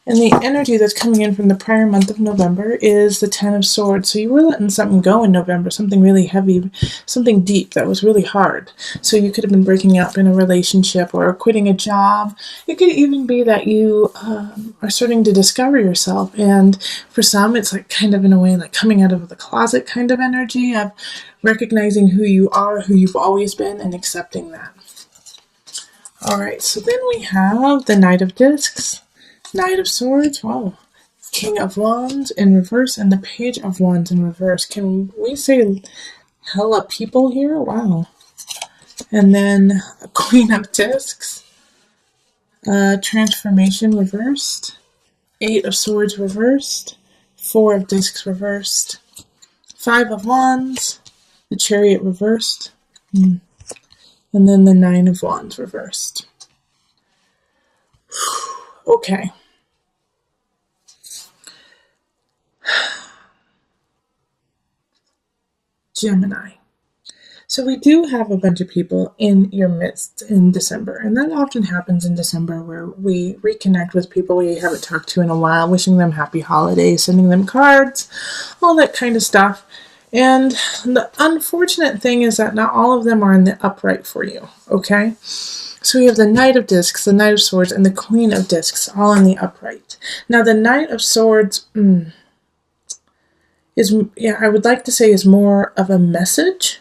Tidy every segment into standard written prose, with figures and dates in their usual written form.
And the energy that's coming in from the prior month of November is the Ten of Swords. So you were letting something go in November, something really heavy, something deep that was really hard. So you could have been breaking up in a relationship or quitting a job. It could even be that you are starting to discover yourself. And for some, it's like kind of in a way like coming out of the closet kind of energy of recognizing who you are, who you've always been, and accepting that. All right, so then we have the Knight of Discs. Knight of Swords, wow. King of Wands in reverse and the Page of Wands in reverse. Can we say hella people here? Wow. And then Queen of Discs, Transformation reversed, Eight of Swords reversed, Four of Discs reversed, Five of Wands, the Chariot reversed, and then the Nine of Wands reversed. Okay. Gemini. So we do have a bunch of people in your midst in December, and that often happens in December where we reconnect with people we haven't talked to in a while, wishing them happy holidays, sending them cards, all that kind of stuff. And the unfortunate thing is that not all of them are in the upright for you, okay? So we have the Knight of Discs, the Knight of Swords, and the Queen of Discs all in the upright. Now the Knight of Swords I would like to say is more of a message,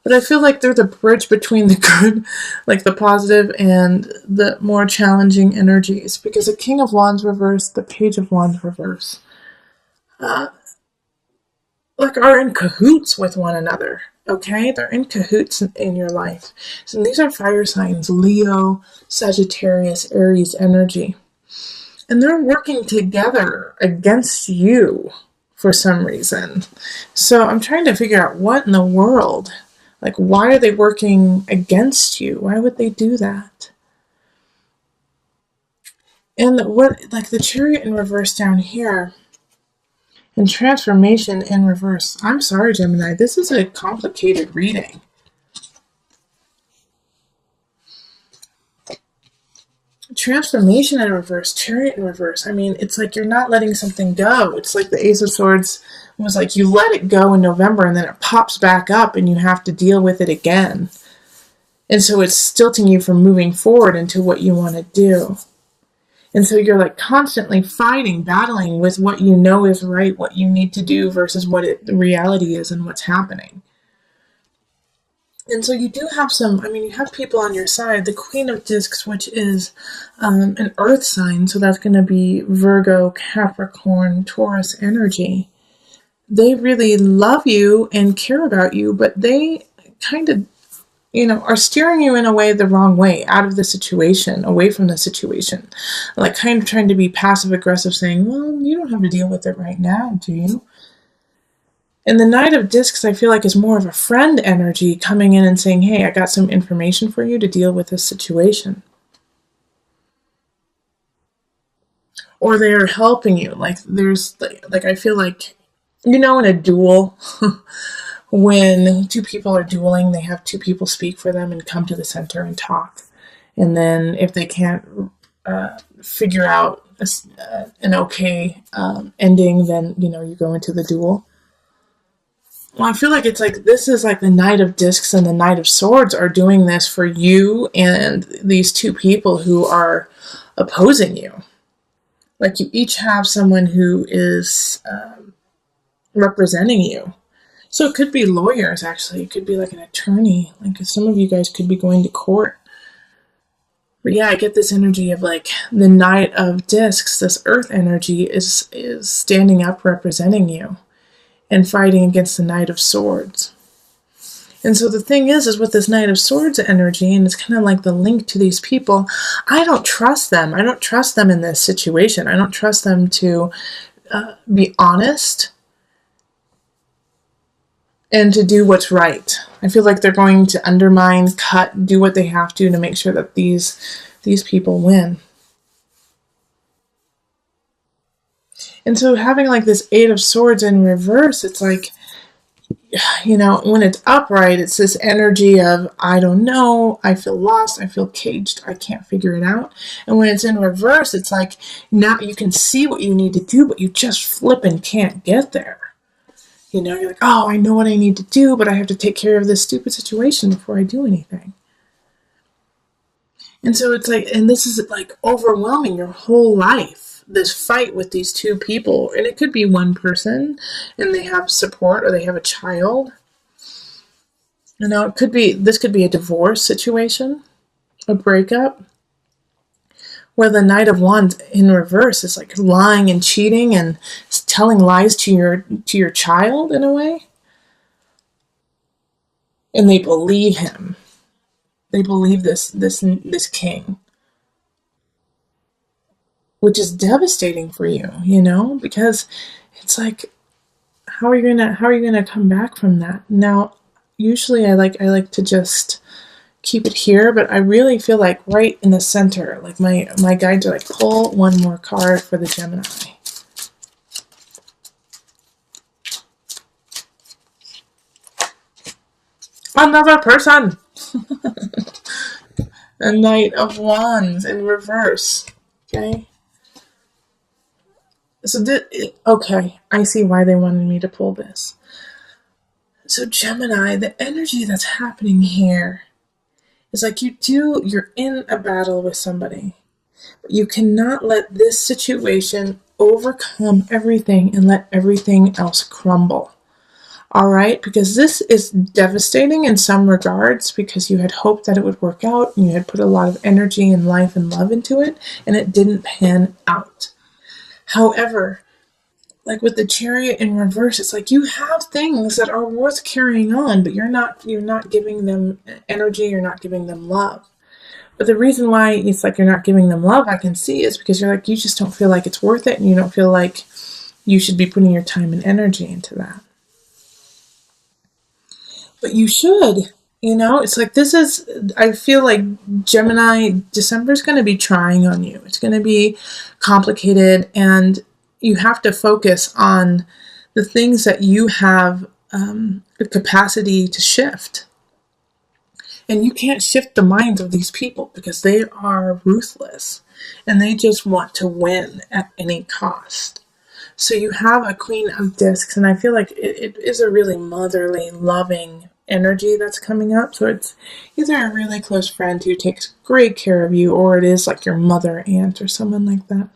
but I feel like they're the bridge between the good, like the positive, and the more challenging energies, because the King of Wands reverse, the Page of Wands reverse, are in cahoots with one another, okay? They're in cahoots in your life. So these are fire signs, Leo, Sagittarius, Aries energy. And they're working together against you for some reason. So I'm trying to figure out what in the world, like why are they working against you? Why would they do that? And what, like the Chariot in reverse down here, and Transformation in reverse. I'm sorry, Gemini, this is a complicated reading. Transformation in reverse, Chariot in reverse. I mean, it's like you're not letting something go. It's like the Ace of Swords was like you let it go in November and then it pops back up and you have to deal with it again. And so it's stilting you from moving forward into what you want to do. And so you're like constantly fighting, battling with what you know is right, what you need to do versus what the reality is and what's happening. And so you do have you have people on your side. The Queen of Discs, which is an earth sign, so that's going to be Virgo, Capricorn, Taurus energy. They really love you and care about you, but they kind of, are steering you in a way the wrong way, out of the situation, away from the situation. Like kind of trying to be passive aggressive, saying, well, you don't have to deal with it right now, do you? And the Knight of Discs, I feel like, is more of a friend energy coming in and saying, hey, I got some information for you to deal with this situation. Or they're helping you. Like, I feel like, in a duel, when two people are dueling, they have two people speak for them and come to the center and talk. And then if they can't figure out an okay ending, then, you go into the duel. Well, I feel like it's like this is like the Knight of Discs and the Knight of Swords are doing this for you and these two people who are opposing you. Like you each have someone who is representing you. So it could be lawyers, actually. It could be like an attorney. Like some of you guys could be going to court. But yeah, I get this energy of like the Knight of Discs, this earth energy is standing up representing you and fighting against the Knight of Swords. And so the thing is with this Knight of Swords energy, and it's kind of like the link to these people, I don't trust them. I don't trust them in this situation. I don't trust them to be honest and to do what's right. I feel like they're going to undermine, cut, do what they have to make sure that these people win. And so having like this Eight of Swords in reverse, it's like when it's upright, it's this energy of, I don't know, I feel lost, I feel caged, I can't figure it out. And when it's in reverse, it's like, now you can see what you need to do, but you just flipping can't get there. You're like, oh, I know what I need to do, but I have to take care of this stupid situation before I do anything. And so it's like, and this is like overwhelming your whole life, this fight with these two people. And it could be one person and they have support or they have a child. This could be a divorce situation, a breakup, where the Knight of Wands in reverse is like lying and cheating and telling lies to your child in a way. And they believe him. They believe this king, which is devastating for you, because it's like, how are you gonna come back from that? Now, usually I like to just keep it here, but I really feel like right in the center, like my guides are like, pull one more card for the Gemini. Another person. A Knight of Wands in reverse. Okay. So okay, I see why they wanted me to pull this. So Gemini, the energy that's happening here is like you're in a battle with somebody. But you cannot let this situation overcome everything and let everything else crumble. All right, because this is devastating in some regards because you had hoped that it would work out and you had put a lot of energy and life and love into it and it didn't pan out. However, like with the Chariot in reverse, it's like you have things that are worth carrying on, but you're not giving them energy, you're not giving them love. But the reason why it's like you're not giving them love, I can see, is because you're like, you just don't feel like it's worth it and you don't feel like you should be putting your time and energy into that. But you should, it's like I feel like Gemini, December's going to be trying on you. It's going to be complicated and you have to focus on the things that you have the capacity to shift. And you can't shift the minds of these people because they are ruthless and they just want to win at any cost. So you have a Queen of Discs, and I feel like it is a really motherly, loving energy that's coming up. So it's either a really close friend who takes great care of you, or it is like your mother, aunt, or someone like that.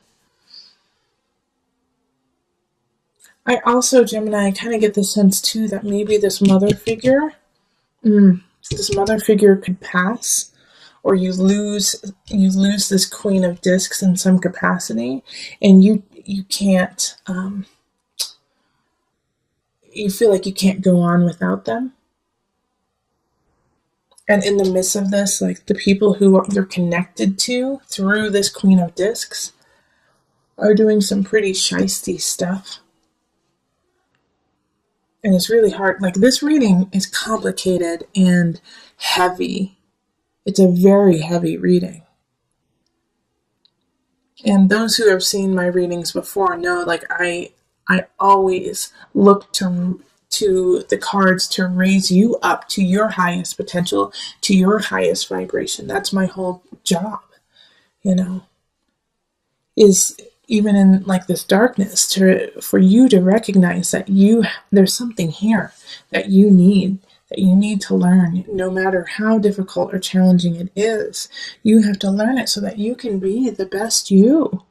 I also, Gemini, kind of get the sense too that maybe this mother figure could pass, or you lose this Queen of Discs in some capacity, and you can't. You feel like you can't go on without them. And in the midst of this, like the people who they're connected to through this Queen of Discs are doing some pretty shisty stuff. And it's really hard. Like this reading is complicated and heavy. It's a very heavy reading. And those who have seen my readings before know, like I always look to the cards to raise you up to your highest potential, to your highest vibration. That's my whole job, is even in like this darkness for you to recognize that there's something here that you need to learn. No matter how difficult or challenging it is, you have to learn it so that you can be the best you.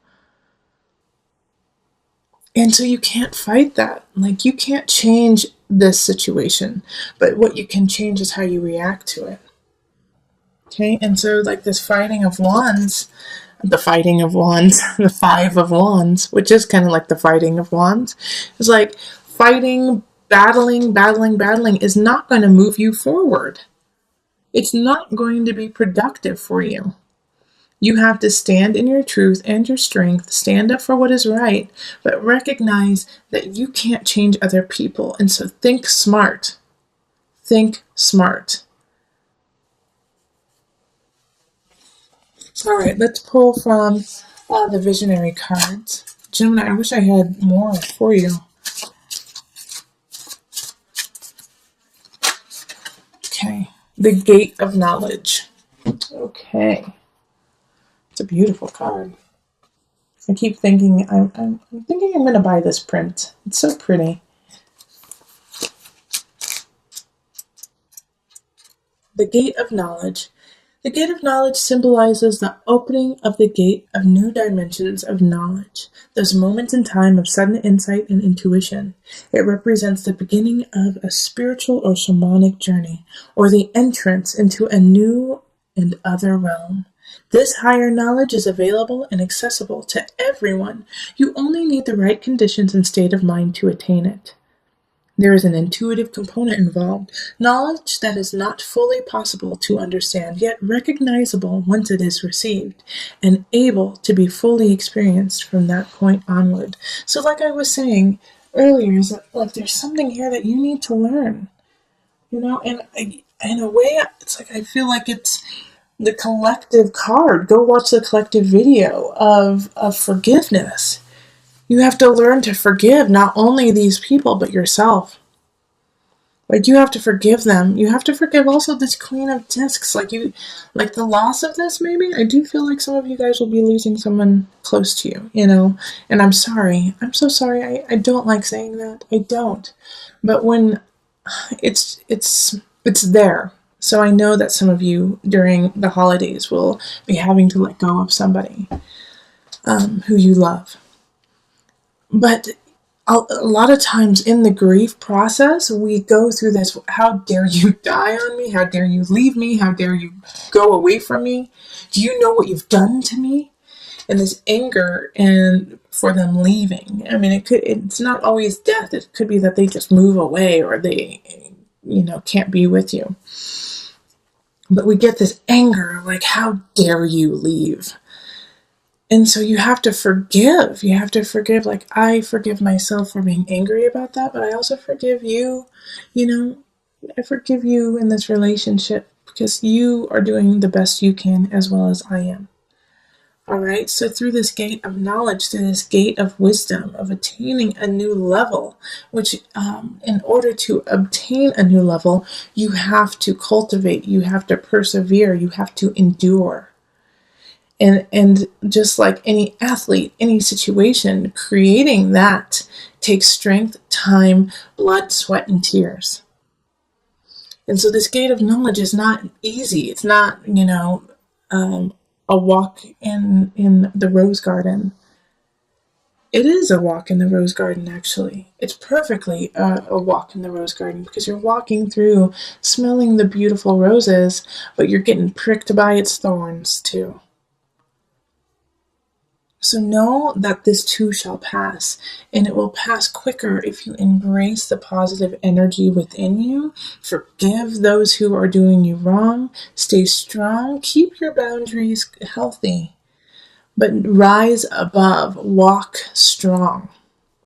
And so you can't fight that. Like you can't change this situation, but what you can change is how you react to it. Okay, and so like this fighting of wands, the fighting of wands, the Five of Wands, which is kind of like the fighting of wands, is like fighting, battling is not going to move you forward. It's not going to be productive for you. You have to stand in your truth and your strength, stand up for what is right, but recognize that you can't change other people. And so think smart. Think smart. All right, let's pull from the visionary cards. Gemini, I wish I had more for you. The Gate of Knowledge. Okay. It's a beautiful card. I keep thinking, I'm thinking I'm going to buy this print. It's so pretty. The Gate of Knowledge. The Gate of Knowledge symbolizes the opening of the gate of new dimensions of knowledge, those moments in time of sudden insight and intuition. It represents the beginning of a spiritual or shamanic journey, or the entrance into a new and other realm. This higher knowledge is available and accessible to everyone. You only need the right conditions and state of mind to attain it. There is an intuitive component involved, knowledge that is not fully possible to understand, yet recognizable once it is received, and able to be fully experienced from that point onward. So like I was saying earlier, is that, like, there's something here that you need to learn, and in a way, it's like I feel like it's the collective card. Go watch the collective video of forgiveness. You have to learn to forgive not only these people, but yourself. Like, you have to forgive them. You have to forgive also this Queen of Discs. Like the loss of this, maybe. I do feel like some of you guys will be losing someone close to you, And I'm sorry. I'm so sorry. I don't like saying that. I don't. But when it's there. So I know that some of you during the holidays will be having to let go of somebody who you love. But a lot of times in the grief process, we go through this, how dare you die on me? How dare you leave me? How dare you go away from me? Do you know what you've done to me? And this anger and for them leaving. I mean, it's not always death. It could be that they just move away or they, can't be with you. But we get this anger, like, how dare you leave? And so you have to forgive. You have to forgive. Like, I forgive myself for being angry about that, but I also forgive you. I forgive you in this relationship because you are doing the best you can as well as I am. All right. So through this gate of knowledge, through this gate of wisdom, of attaining a new level, which in order to obtain a new level, you have to cultivate, you have to persevere, you have to endure. And just like any athlete, any situation, creating that takes strength, time, blood, sweat, and tears. And so this gate of knowledge is not easy. It's not, a walk in the rose garden. It is a walk in the rose garden, actually. It's perfectly a walk in the rose garden because you're walking through, smelling the beautiful roses, but you're getting pricked by its thorns, too. So know that this too shall pass, and it will pass quicker if you embrace the positive energy within you, forgive those who are doing you wrong, stay strong, keep your boundaries healthy, but rise above, walk strong.